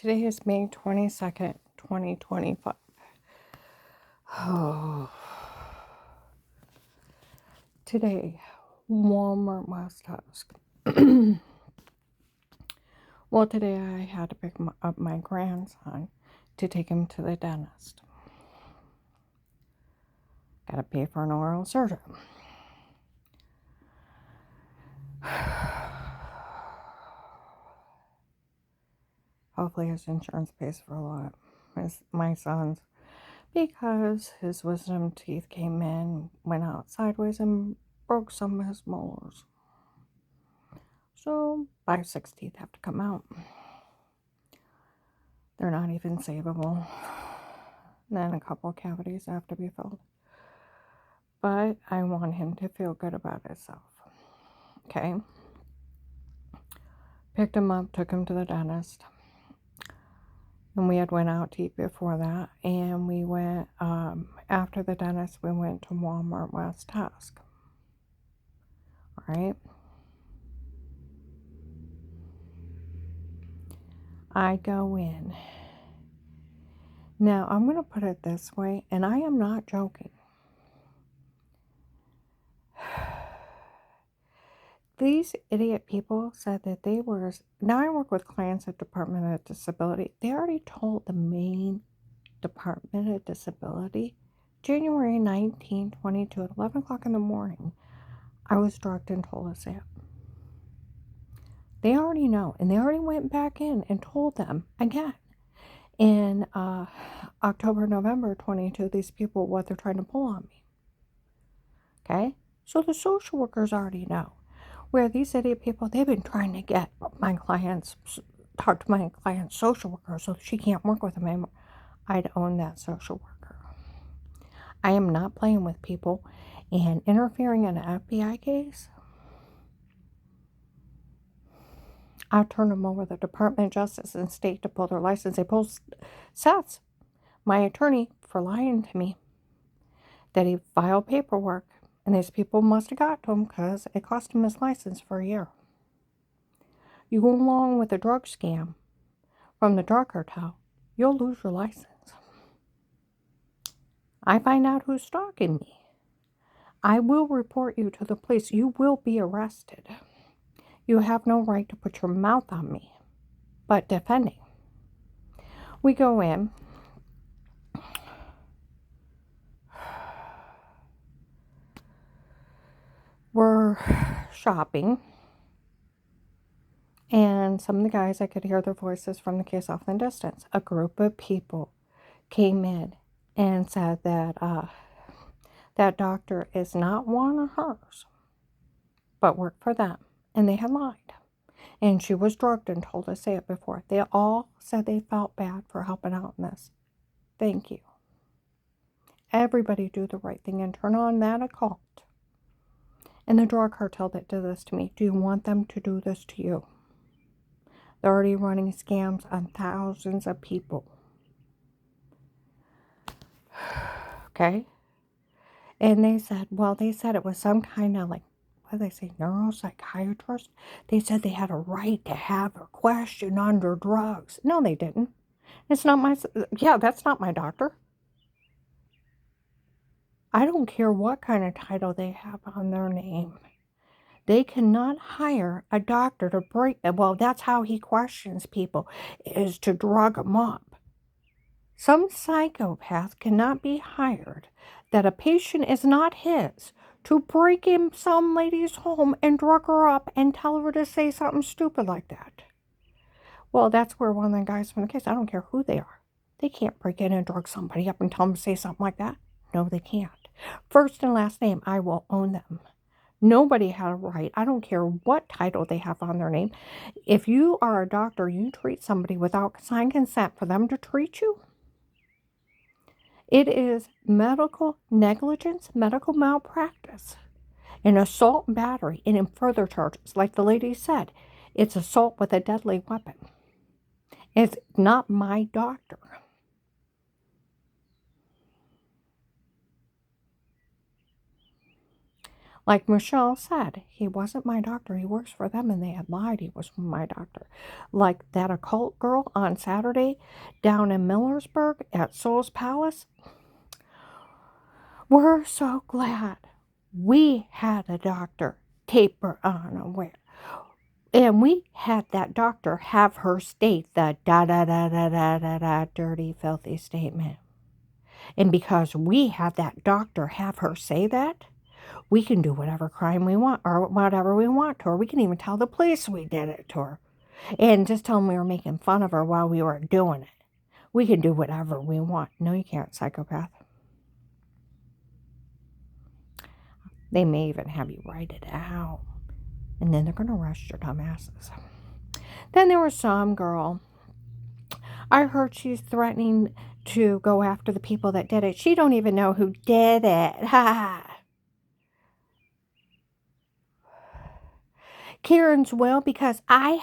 Today is May 22nd, 2025. Oh. Today, Walmart West Task. Well, today I had to pick up my grandson to take him to the dentist. Gotta pay for an oral surgery. Hopefully his insurance pays for a lot. My son's, because his wisdom teeth came in, went out sideways, and broke some of his molars. So 5-6 teeth have to come out. They're not even savable. Then a couple cavities have to be filled. But I want him to feel good about himself. Okay. Picked him up, took him to the dentist. And we had went out to eat before that. And we went, after the dentist, we went to Walmart West Task. All right. I go in. Now, I'm going to put it this way, and I am not joking. These idiot people said that they were, now I work with clients at Department of Disability. They already told the main Department of Disability, January 19, 22 at 11 o'clock in the morning, I was drugged and told us that. They already know, and they already went back in and told them again. In October, November 22, these people, what they're trying to pull on me. Okay? So the social workers already know. Where these idiot people, they've been trying to get my clients, talk to my client's social worker so she can't work with them anymore. I'd own that social worker. I am not playing with people and interfering in an FBI case. I'll turn them over to the Department of Justice and State to pull their license. They pulled Seth's, my attorney, for lying to me that he filed paperwork. And these people must have got to him because it cost him his license for a year. You go along with a drug scam from the drug cartel, you'll lose your license. I find out who's stalking me, I will report you to the police. You will be arrested. You have no right to put your mouth on me, but defending. We go in. We're shopping. And some of the guys, I could hear their voices from the case off in the distance. A group of people came in and said that that doctor is not one of hers, but worked for them. And they had lied. And she was drugged and told to say it before. They all said they felt bad for helping out in this. Thank you. Everybody do the right thing and turn on that occult. And the drug cartel that did this to me, do you want them to do this to you? They're already running scams on thousands of people. Okay? And they said, well, they said it was some kind of like, what did they say, neuropsychiatrist? They said they had a right to have a question under drugs. No, they didn't. It's not my, yeah, that's not my doctor. I don't care what kind of title they have on their name. They cannot hire a doctor to break, well, that's how he questions people, is to drug them up. Some psychopath cannot be hired that a patient is not his to break in some lady's home and drug her up and tell her to say something stupid like that. Well, that's where one of the guys from the case, I don't care who they are. They can't break in and drug somebody up and tell them to say something like that. No, they can't. First and last name, I will own them. Nobody had a right. I don't care what title they have on their name. If you are a doctor, you treat somebody without signed consent for them to treat you. It is medical negligence, medical malpractice, and assault and battery, and in further charges. Like the lady said, it's assault with a deadly weapon. It's not my doctor. Like Michelle said, he wasn't my doctor. He works for them, and they had lied he was my doctor. Like that occult girl on Saturday down in Millersburg at Soul's Palace. We're so glad we had a doctor taper unaware. And we had that doctor have her state the da-da-da-da-da-da-da dirty, filthy statement. And because we had that doctor have her say that, we can do whatever crime we want or whatever we want to her. We can even tell the police we did it to her. And just tell them we were making fun of her while we were doing it. We can do whatever we want. No, you can't, psychopath. They may even have you write it out. And then they're going to arrest your dumb asses. Then there was some girl. I heard she's threatening to go after the people that did it. She don't even know who did it. Ha! Kieran's will, because I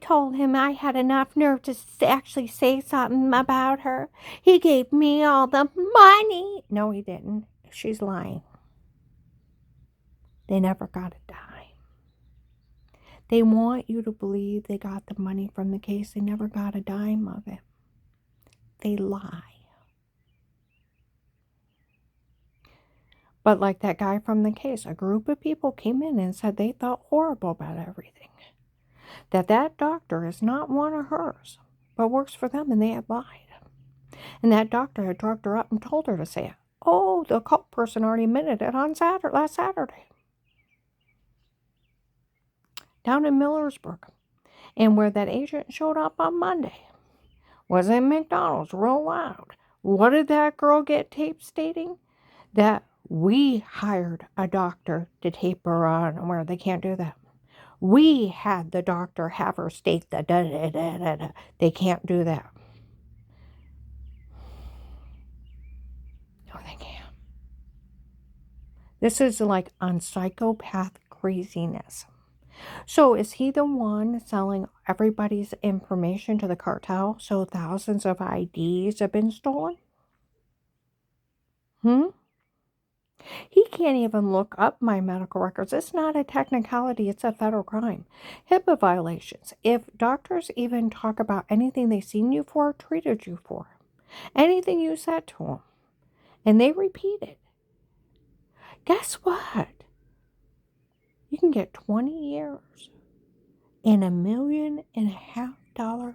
told him I had enough nerve to actually say something about her. He gave me all the money. No, he didn't. She's lying. They never got a dime. They want you to believe they got the money from the case. They never got a dime of it. They lie. But like that guy from the case, a group of people came in and said they thought horrible about everything. That doctor is not one of hers, but works for them, and they had lied. And that doctor had drugged her up and told her to say it. Oh, the cult person already admitted it on last Saturday. Down in Millersburg. And where that agent showed up on Monday was in McDonald's real loud. What did that girl get taped stating? That we hired a doctor to tape her on where they can't do that. We had the doctor have her state the da-da-da-da-da. They can't do that. No, they can't. This is like on psychopath craziness. So is he the one selling everybody's information to the cartel so thousands of IDs have been stolen? He can't even look up my medical records. It's not a technicality. It's a federal crime. HIPAA violations. If doctors even talk about anything they've seen you for, treated you for, anything you said to them, and they repeat it, guess what? You can get 20 years and $1.5 million fine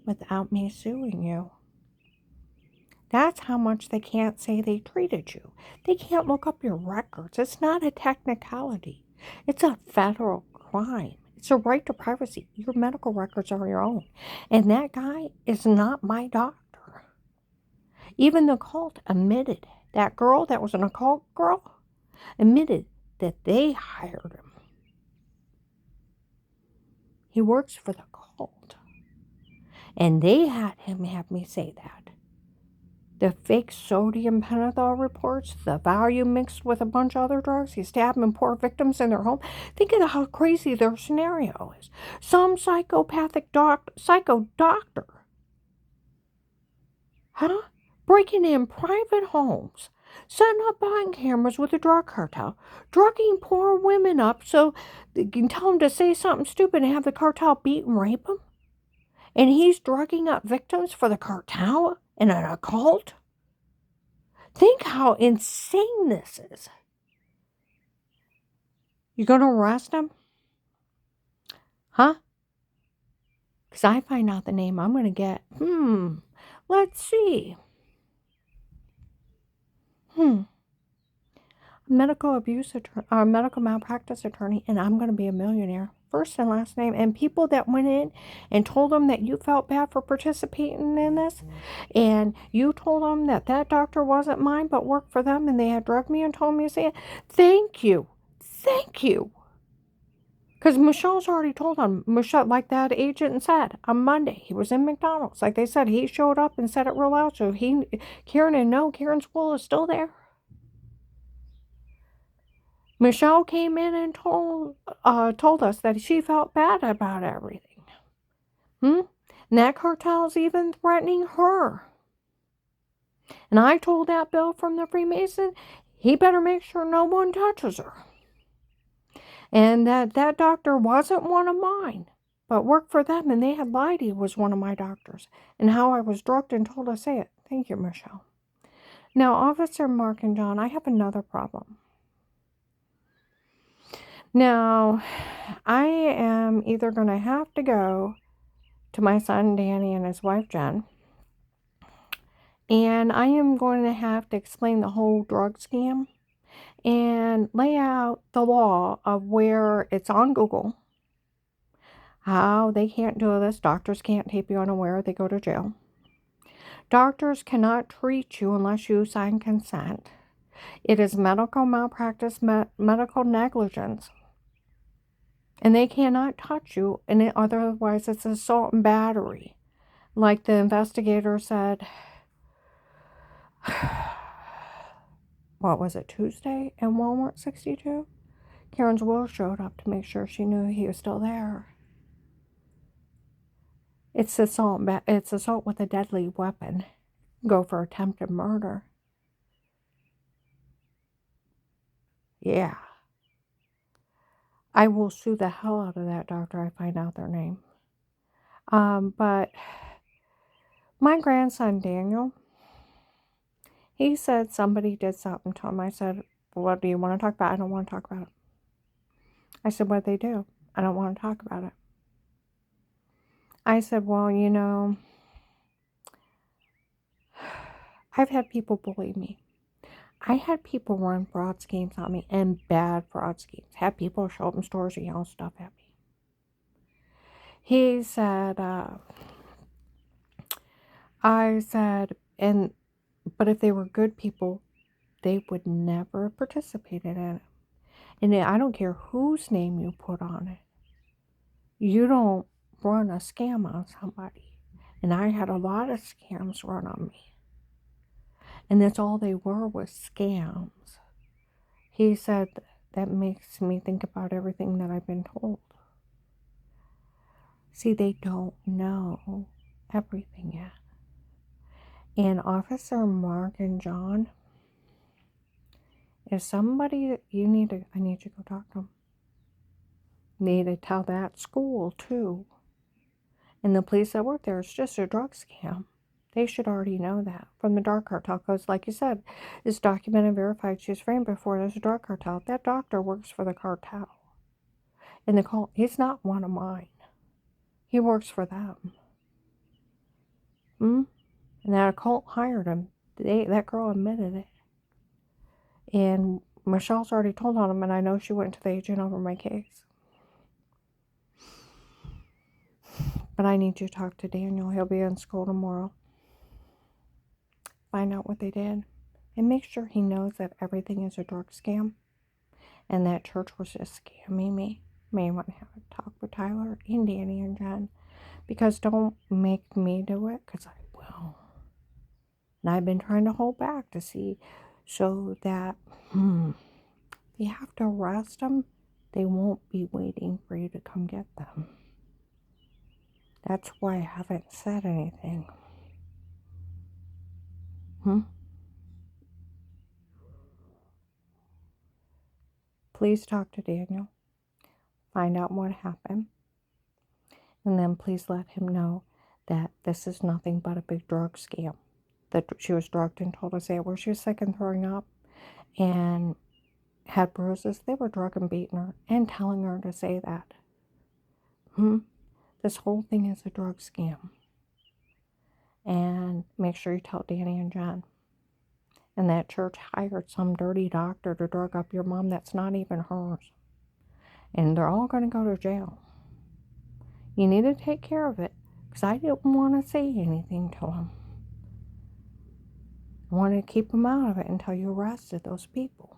without me suing you. That's how much they can't say they treated you. They can't look up your records. It's not a technicality. It's a federal crime. It's a right to privacy. Your medical records are your own. And that guy is not my doctor. Even the cult admitted, that girl that was an occult girl, admitted that they hired him. He works for the cult. And they had him have me say that. The fake sodium pentothal reports, the Valium mixed with a bunch of other drugs, he's stabbing poor victims in their home. Think of how crazy their scenario is. Some psychopathic psycho doctor, breaking in private homes, setting up behind cameras with a drug cartel, drugging poor women up so they can tell them to say something stupid and have the cartel beat and rape them. And he's drugging up victims for the cartel and an occult? Think how insane this is. You going to arrest him? Huh? Because I find out the name I'm going to get. Let's see. Medical malpractice attorney, and I'm going to be a millionaire. First and last name. And people that went in and told them that you felt bad for participating in this, and you told them that that doctor wasn't mine but worked for them, and they had drugged me and told me to say it. Thank you. Because Michelle's already told them. Michelle, like that agent said on Monday, he was in McDonald's. Like they said, he showed up and said it real loud. So Kieran's will is still there. Michelle came in and told us that she felt bad about everything. And that cartel's even threatening her. And I told that Bill from the Freemason, he better make sure no one touches her. And that doctor wasn't one of mine, but worked for them, and they had lied he was one of my doctors, and how I was drugged and told to say it. Thank you, Michelle. Now, Officer Mark and John, I have another problem. Now, I am either going to have to go to my son Danny and his wife Jen, and I am going to have to explain the whole drug scam and lay out the law of where it's on Google, how they can't do this. Doctors can't tape you unaware, they go to jail. Doctors cannot treat you unless you sign consent. It is medical malpractice, medical negligence. And they cannot touch you, and otherwise it's assault and battery. Like the investigator said, what was it, Tuesday in Walmart 62? Karen's will showed up to make sure she knew he was still there. It's assault with a deadly weapon. Go for attempted murder. Yeah. I will sue the hell out of that doctor I find out their name. But my grandson Daniel, he said somebody did something to him. I said, what do you want to talk about? I don't want to talk about it. I said, what'd they do? I don't want to talk about it. I said, well, you know, I've had people bully me. I had people run fraud schemes on me, and bad fraud schemes. Had people show up in stores and yell stuff at me. He said, I said, but if they were good people, they would never have participated in it. And I don't care whose name you put on it. You don't run a scam on somebody. And I had a lot of scams run on me. And that's all they were, was scams. He said, that makes me think about everything that I've been told. See, they don't know everything yet. And Officer Mark and John, if somebody, I need you to go talk to them. Need to tell that school too. And the police that work there, it's just a drug scam. They should already know that from the drug cartel, because like you said, it's documented, verified. She was framed before there's a drug cartel. That doctor works for the cartel. And he's not one of mine. He works for them. And that occult hired him. That girl admitted it. And Michelle's already told on him, and I know she went to the agent over my case. But I need you to talk to Daniel. He'll be in school tomorrow. Find out what they did. And make sure he knows that everything is a drug scam. And that church was just scamming me. May want to have a talk with Tyler and Danny and Jen. Because don't make me do it, because I will. And I've been trying to hold back to see, so that you have to arrest them, they won't be waiting for you to come get them. That's why I haven't said anything. Please talk to Daniel. Find out what happened. And then please let him know that this is nothing but a big drug scam. That she was drugged and told to say it, where she was sick and throwing up and had bruises. They were drugging and beating her and telling her to say that. This whole thing is a drug scam. And make sure you tell Danny and Jen. And that church hired some dirty doctor to drug up your mom that's not even hers. And they're all going to go to jail. You need to take care of it, because I didn't want to say anything to him. I wanted to keep him out of it until you arrested those people.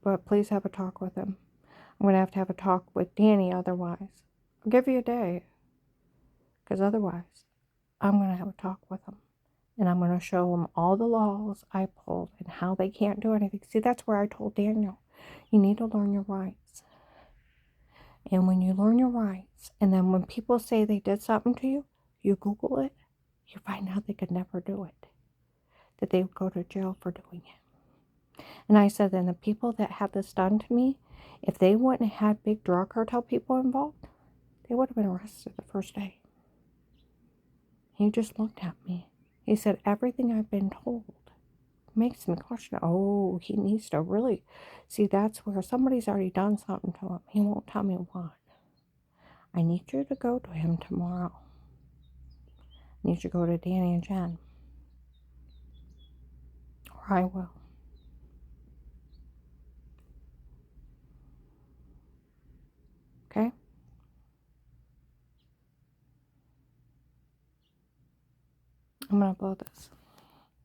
But please have a talk with him. I'm going to have a talk with Danny otherwise. I'll give you a day, because otherwise I'm going to have a talk with him. And I'm going to show him all the laws I pulled and how they can't do anything. See, that's where I told Daniel, you need to learn your rights. And when you learn your rights, and then when people say they did something to you, you Google it, you find out they could never do it, that they would go to jail for doing it. And I said, then the people that had this done to me, if they wouldn't have had big drug cartel people involved, they would have been arrested the first day. He just looked at me. He said, everything I've been told makes me question, oh, he needs to really, see, that's where somebody's already done something to him. He won't tell me what. I need you to go to him tomorrow. I need you to go to Danny and Jen. Or I will. Okay? I'm going to blow this.